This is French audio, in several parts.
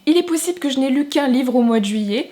Il est possible que je n'ai lu qu'un livre au mois de juillet,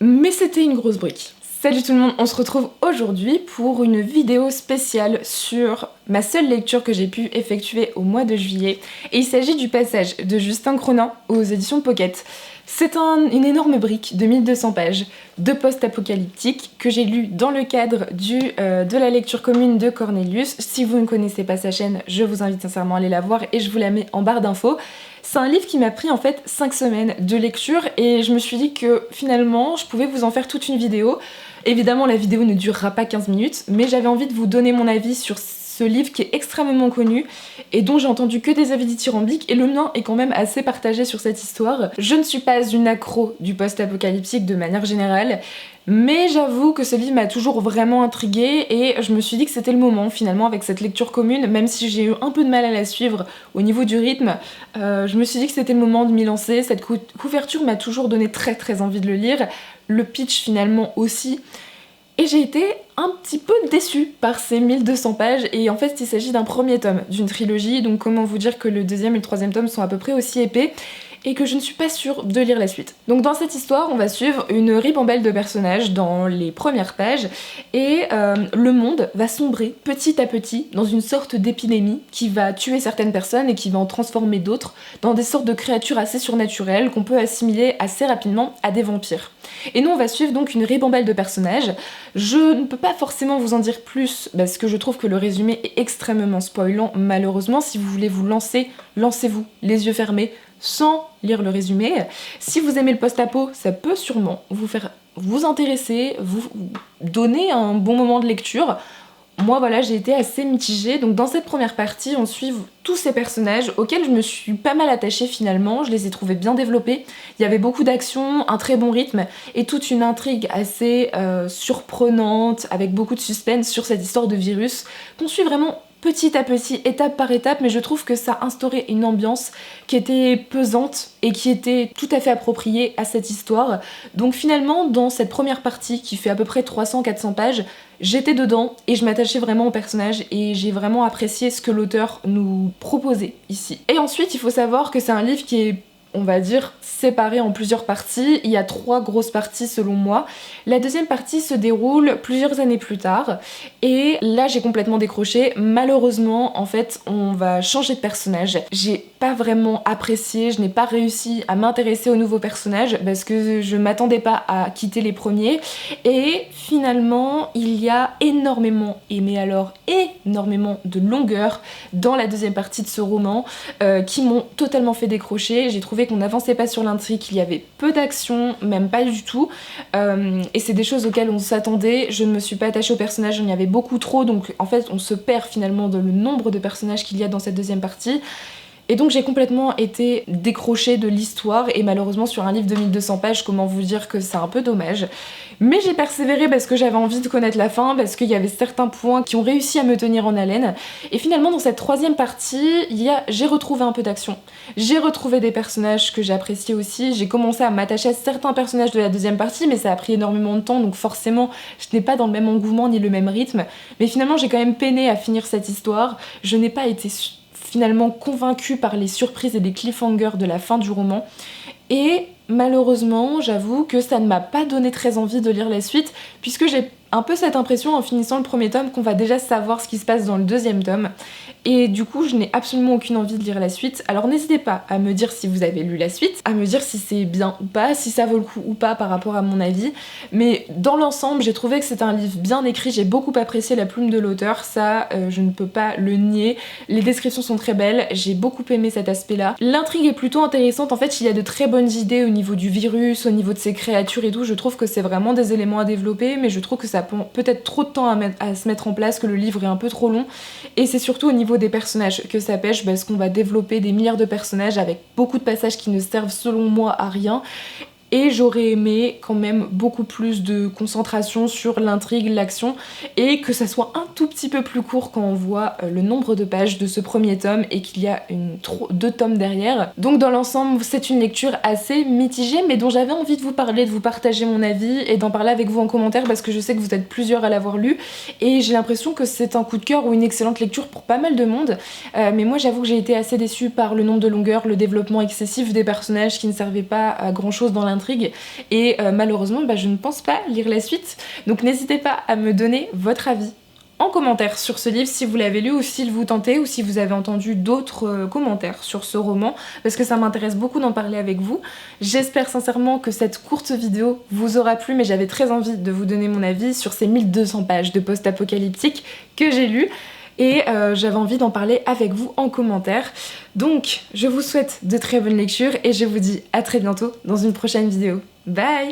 mais c'était une grosse brique. Salut tout le monde, on se retrouve aujourd'hui pour une vidéo spéciale sur ma seule lecture que j'ai pu effectuer au mois de juillet. Et il s'agit du passage de Justin Cronin aux éditions Pocket. C'est une énorme brique de 1200 pages de post-apocalyptique que j'ai lu dans le cadre de la lecture commune de Cornelius. Si vous ne connaissez pas sa chaîne, je vous invite sincèrement à aller la voir et je vous la mets en barre d'infos. C'est un livre qui m'a pris en fait 5 semaines de lecture et je me suis dit que finalement je pouvais vous en faire toute une vidéo. Évidemment la vidéo ne durera pas 15 minutes, mais j'avais envie de vous donner mon avis sur ce livre qui est extrêmement connu et dont j'ai entendu que des avis dithyrambiques, et le mien est quand même assez partagé sur cette histoire. Je ne suis pas une accro du post-apocalyptique de manière générale, mais j'avoue que ce livre m'a toujours vraiment intriguée et je me suis dit que c'était le moment finalement avec cette lecture commune, même si j'ai eu un peu de mal à la suivre au niveau du rythme, je me suis dit que c'était le moment de m'y lancer. Cette couverture m'a toujours donné très envie de le lire, le pitch finalement aussi. Et j'ai été un petit peu déçue par ces 1200 pages, et en fait il s'agit d'un premier tome d'une trilogie, donc comment vous dire que le deuxième et le troisième tome sont à peu près aussi épais, et que je ne suis pas sûre de lire la suite. Donc dans cette histoire, on va suivre une ribambelle de personnages dans les premières pages, et le monde va sombrer petit à petit dans une sorte d'épidémie qui va tuer certaines personnes et qui va en transformer d'autres dans des sortes de créatures assez surnaturelles qu'on peut assimiler assez rapidement à des vampires. Et nous on va suivre donc une ribambelle de personnages. Je ne peux pas forcément vous en dire plus parce que je trouve que le résumé est extrêmement spoilant malheureusement. Si vous voulez vous lancer, lancez-vous les yeux fermés sans lire le résumé. Si vous aimez le post-apo, ça peut sûrement vous intéresser, vous donner un bon moment de lecture. Moi voilà, j'ai été assez mitigée, donc dans cette première partie on suit tous ces personnages auxquels je me suis pas mal attachée finalement, je les ai trouvés bien développés, il y avait beaucoup d'action, un très bon rythme et toute une intrigue assez surprenante avec beaucoup de suspense sur cette histoire de virus qu'on suit vraiment petit à petit, étape par étape, mais je trouve que ça instaurait une ambiance qui était pesante et qui était tout à fait appropriée à cette histoire. Donc finalement, dans cette première partie qui fait à peu près 300-400 pages, j'étais dedans et je m'attachais vraiment au personnage et j'ai vraiment apprécié ce que l'auteur nous proposait ici. Et ensuite, il faut savoir que c'est un livre qui est, on va dire, séparé en plusieurs parties. Il y a 3 grosses parties selon moi. La deuxième partie se déroule plusieurs années plus tard et là j'ai complètement décroché. Malheureusement en fait on va changer de personnage. J'ai pas vraiment apprécié, je n'ai pas réussi à m'intéresser aux nouveaux personnages parce que je m'attendais pas à quitter les premiers et finalement il y a énormément, mais alors énormément de longueur dans la deuxième partie de ce roman qui m'ont totalement fait décrocher. J'ai trouvé qu'on n'avançait pas sur l'intrigue, qu'il y avait peu d'action, même pas du tout, et c'est des choses auxquelles on s'attendait. Je ne me suis pas attachée aux personnages, il y en avait beaucoup trop, donc en fait on se perd finalement dans le nombre de personnages qu'il y a dans cette deuxième partie. Et donc j'ai complètement été décrochée de l'histoire et malheureusement sur un livre de 1200 pages, comment vous dire que c'est un peu dommage. Mais j'ai persévéré parce que j'avais envie de connaître la fin, parce qu'il y avait certains points qui ont réussi à me tenir en haleine. Et finalement dans cette troisième partie, j'ai retrouvé un peu d'action. J'ai retrouvé des personnages que j'ai appréciés aussi, j'ai commencé à m'attacher à certains personnages de la deuxième partie, mais ça a pris énormément de temps, donc forcément je n'ai pas dans le même engouement ni le même rythme. Mais finalement j'ai quand même peiné à finir cette histoire, je n'ai pas été finalement convaincue par les surprises et les cliffhangers de la fin du roman. Et malheureusement, j'avoue que ça ne m'a pas donné très envie de lire la suite, puisque j'ai un peu cette impression en finissant le premier tome qu'on va déjà savoir ce qui se passe dans le deuxième tome. Et du coup, je n'ai absolument aucune envie de lire la suite. Alors n'hésitez pas à me dire si vous avez lu la suite, à me dire si c'est bien ou pas, si ça vaut le coup ou pas par rapport à mon avis. Mais dans l'ensemble, j'ai trouvé que c'était un livre bien écrit, j'ai beaucoup apprécié la plume de l'auteur, ça je ne peux pas le nier. Les descriptions sont très belles, j'ai beaucoup aimé cet aspect-là. L'intrigue est plutôt intéressante, en fait il y a de très bonnes idées au niveau du virus, au niveau de ces créatures et tout. Je trouve que c'est vraiment des éléments à développer, mais je trouve que ça prend peut-être trop de temps à se mettre en place, que le livre est un peu trop long. Et c'est surtout au niveau des personnages que ça pêche, parce qu'on va développer des milliards de personnages avec beaucoup de passages qui ne servent selon moi à rien. et j'aurais aimé quand même beaucoup plus de concentration sur l'intrigue, l'action, et que ça soit un tout petit peu plus court quand on voit le nombre de pages de ce premier tome et qu'il y a 2 tomes derrière. Donc dans l'ensemble, c'est une lecture assez mitigée, mais dont j'avais envie de vous parler, de vous partager mon avis et d'en parler avec vous en commentaire parce que je sais que vous êtes plusieurs à l'avoir lu et j'ai l'impression que c'est un coup de cœur ou une excellente lecture pour pas mal de monde. Mais moi j'avoue que j'ai été assez déçue par le nombre de longueurs, le développement excessif des personnages qui ne servaient pas à grand chose dans l'intrigue et malheureusement je ne pense pas lire la suite. Donc n'hésitez pas à me donner votre avis en commentaire sur ce livre si vous l'avez lu ou s'il vous tentait ou si vous avez entendu d'autres commentaires sur ce roman parce que ça m'intéresse beaucoup d'en parler avec vous. J'espère sincèrement que cette courte vidéo vous aura plu mais j'avais très envie de vous donner mon avis sur ces 1200 pages de post-apocalyptique que j'ai lu et j'avais envie d'en parler avec vous en commentaire. Donc je vous souhaite de très bonnes lectures et je vous dis à très bientôt dans une prochaine vidéo. Bye!